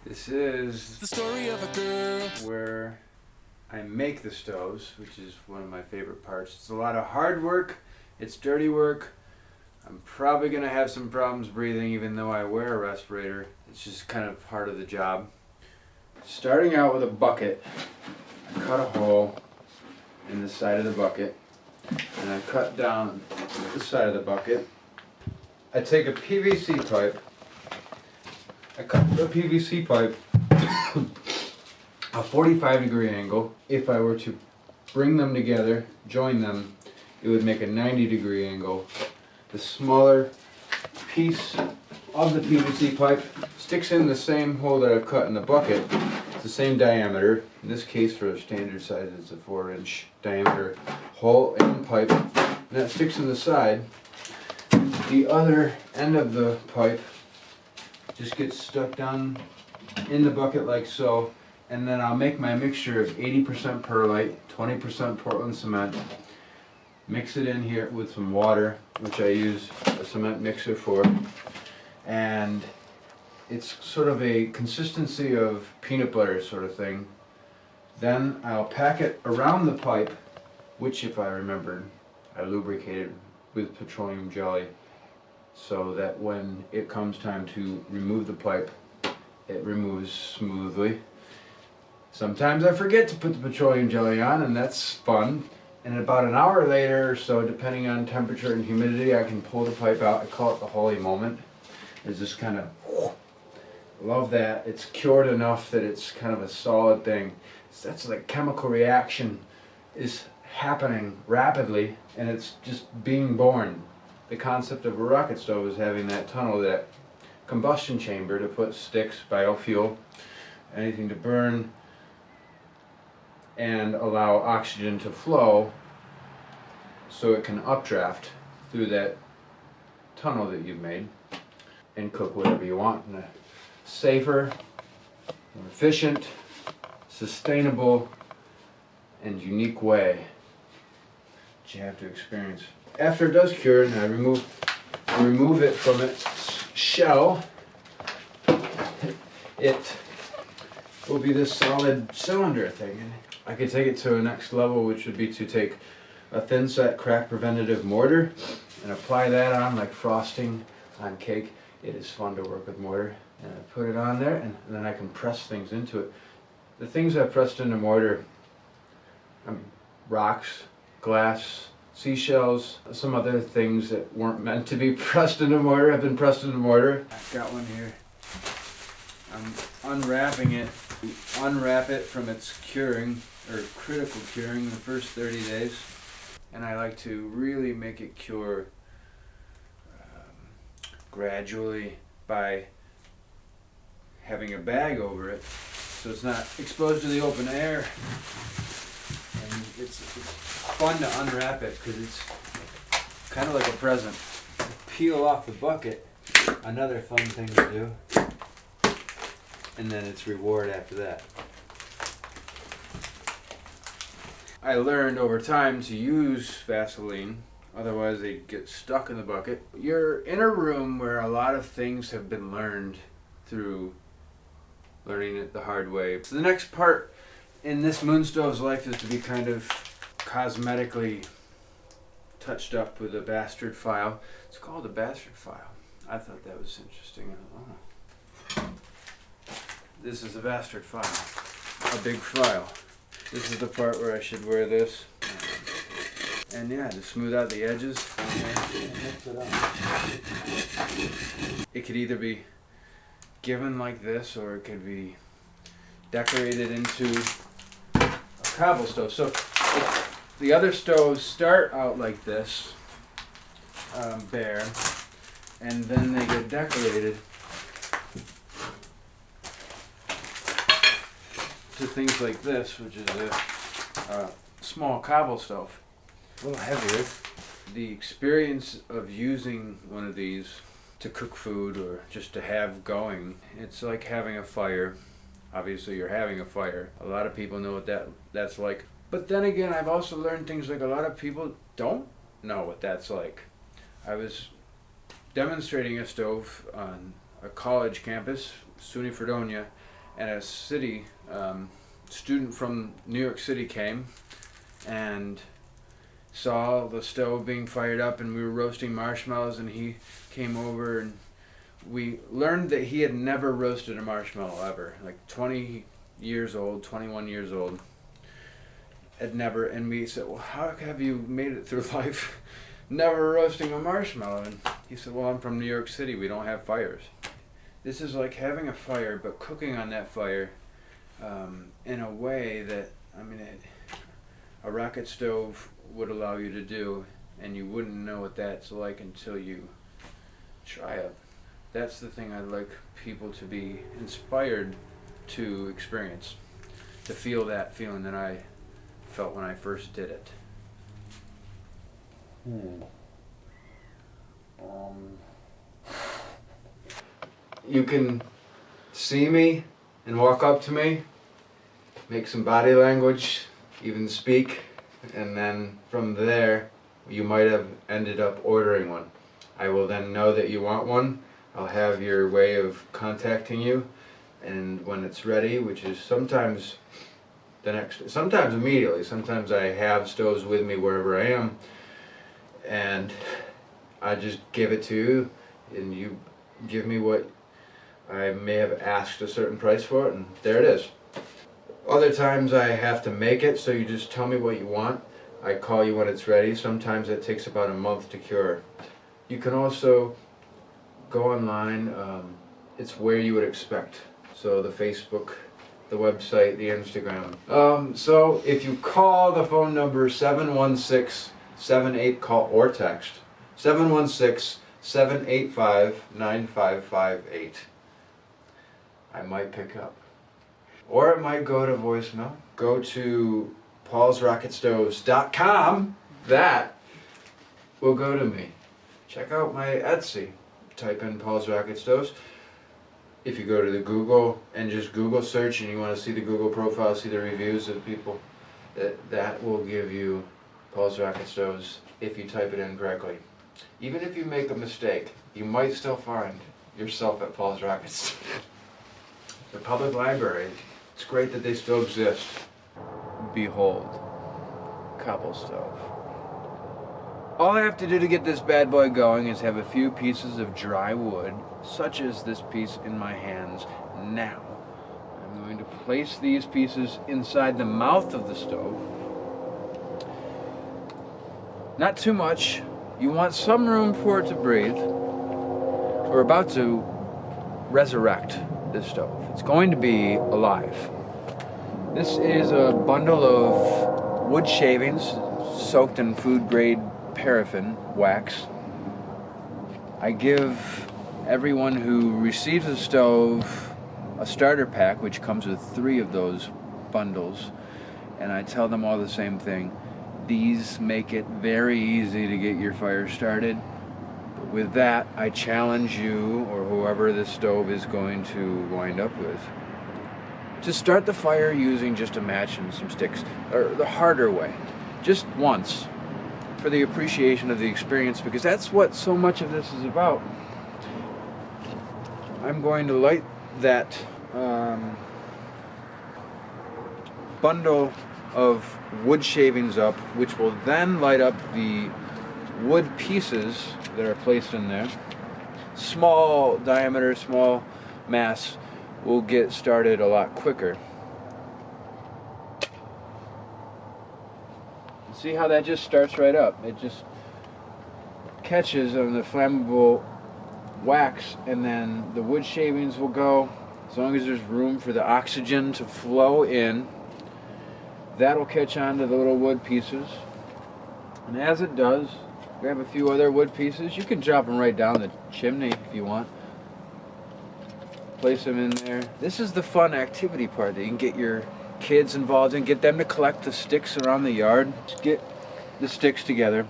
This is The story of a girl. where I make the stoves, which is one of my favorite parts. It's a lot of hard work, it's dirty work. I'm probably going to have some problems breathing even though I wear a respirator. It's just kind of part of the job. Starting out with a bucket, I cut a hole in the side of the bucket and I cut down the side of the bucket. I take a PVC pipe. I cut the PVC pipe a 45-degree angle. If I were to bring them together, join them, it would make a 90-degree angle. The smaller piece of the PVC pipe sticks in the same hole that I've cut in the bucket. It's the same diameter. In this case, for a standard size, it's a 4-inch diameter hole in the pipe. And that sticks in the side. The other end of the pipe just gets stuck down in the bucket like so, and then I'll make my mixture of 80% perlite, 20% Portland cement, mix it in here with some water, which I use a cement mixer for, and it's sort of a consistency of peanut butter sort of thing. Then I'll pack it around the pipe, which, if I remembered, I lubricated with petroleum jelly, so that when it comes time to remove the pipe, it removes smoothly. Sometimes I forget to put the petroleum jelly on, and that's fun. And about an hour later or so, depending on temperature and humidity, I can pull the pipe out. I call it the holy moment. It's just kind of, love that. It's cured enough that it's kind of a solid thing. That's like chemical reaction is happening rapidly, and it's just being born. The concept of a rocket stove is having that tunnel, that combustion chamber to put sticks, biofuel, anything to burn, and allow oxygen to flow so it can updraft through that tunnel that you've made and cook whatever you want in a safer, more efficient, sustainable, and unique way that you have to experience. After it does cure and I remove it from its shell, it will be this solid cylinder thing. And I could take it to a next level, which would be to take a thin set crack preventative mortar and apply that on like frosting on cake. It is fun to work with mortar. And I put it on there, and then I can press things into it. The things I pressed into mortar, rocks, glass, seashells, some other things that weren't meant to be pressed into mortar have been pressed into mortar. I've got one here. I'm unwrapping it. We unwrap it from its curing, or critical curing, the first 30 days. And I like to really make it cure gradually by having a bag over it so it's not exposed to the open air. And it's fun to unwrap it because it's kind of like a present. Peel off the bucket, another fun thing to do. And then it's reward after that. I learned over time to use Vaseline, otherwise they get stuck in the bucket. You're in a room where a lot of things have been learned through learning it the hard way. So the next part in this Moonstove's life is to be kind of cosmetically touched up with a bastard file. It's called a bastard file. I thought that was interesting. This is a bastard file, a big file. This is the part where I should wear this. And yeah, to smooth out the edges. It could either be given like this, or it could be decorated into a cobble stove. So the other stoves start out like this, bare, and then they get decorated to things like this, which is a small cobble stove. A little heavier. The experience of using one of these to cook food or just to have going, it's like having a fire. Obviously you're having a fire. A lot of people know what that's like. But then again, I've also learned things like a lot of people don't know what that's like. I was demonstrating a stove on a college campus, SUNY Fredonia, and a student from New York City came and saw the stove being fired up, and we were roasting marshmallows, and he came over, and we learned that he had never roasted a marshmallow ever. Like 20 years old, 21 years old, had never. And we said, well, how have you made it through life never roasting a marshmallow? And he said, well, I'm from New York City, we don't have fires. This is like having a fire, but cooking on that fire in a way that, I mean, a rocket stove would allow you to do, and you wouldn't know what that's like until you try it. That's the thing I'd like people to be inspired to experience, to feel that feeling that I felt when I first did it. You can see me and walk up to me, make some body language, even speak, and then from there you might have ended up ordering one. I will then know that you want one. I'll have your way of contacting you, and when it's ready, which is sometimes sometimes immediately, sometimes I have stoves with me wherever I am, and I just give it to you, and you give me what I may have asked a certain price for it, and there it is. Other times I have to make it, so you just tell me what you want. I call you when it's ready. Sometimes it takes about a month to cure. You can also go online. It's where you would expect. So the Facebook, the website, the Instagram. So if you call the phone number 716-78 call or text 716-785-9558. I might pick up. Or it might go to voicemail. Go to paulsrocketstoves.com. That will go to me. Check out my Etsy. Type in Paul's Rocket Stoves. If you go to the Google and just Google search and you want to see the Google profile, see the reviews of people, that will give you Paul's Rocket Stoves if you type it in correctly. Even if you make a mistake, you might still find yourself at Paul's Rocket Stoves. The public library, it's great that they still exist. Behold, cobble stove. All I have to do to get this bad boy going is have a few pieces of dry wood, such as this piece in my hands now. I'm going to place these pieces inside the mouth of the stove. Not too much. You want some room for it to breathe. We're about to resurrect this stove. It's going to be alive. This is a bundle of wood shavings soaked in food-grade paraffin wax. I give everyone who receives a stove a starter pack, which comes with 3 of those bundles, and I tell them all the same thing. These make it very easy to get your fire started. But with that, I challenge you, or whoever this stove is going to wind up with, to start the fire using just a match and some sticks, or the harder way, just once, for the appreciation of the experience, because that's what so much of this is about. I'm going to light that bundle of wood shavings up, which will then light up the wood pieces that are placed in there. Small diameter, small mass will get started a lot quicker. See how that just starts right up? It just catches on the flammable wax, and then the wood shavings will go. As long as there's room for the oxygen to flow in, that'll catch on to the little wood pieces. And as it does, grab a few other wood pieces. You can drop them right down the chimney if you want. Place them in there. This is the fun activity part that you can get your kids involved in. Get them to collect the sticks around the yard. Just get the sticks together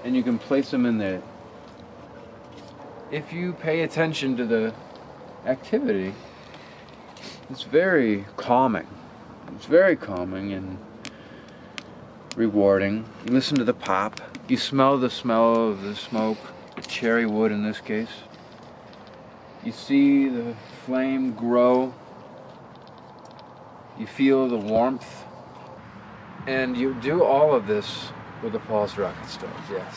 and you can place them in there. If you pay attention to the activity, it's very calming. It's very calming and rewarding. You listen to the pop. You smell the smell of the smoke, the cherry wood in this case. You see the flame grow You feel the warmth. And you do all of this with a Paul's rocket stove, yes.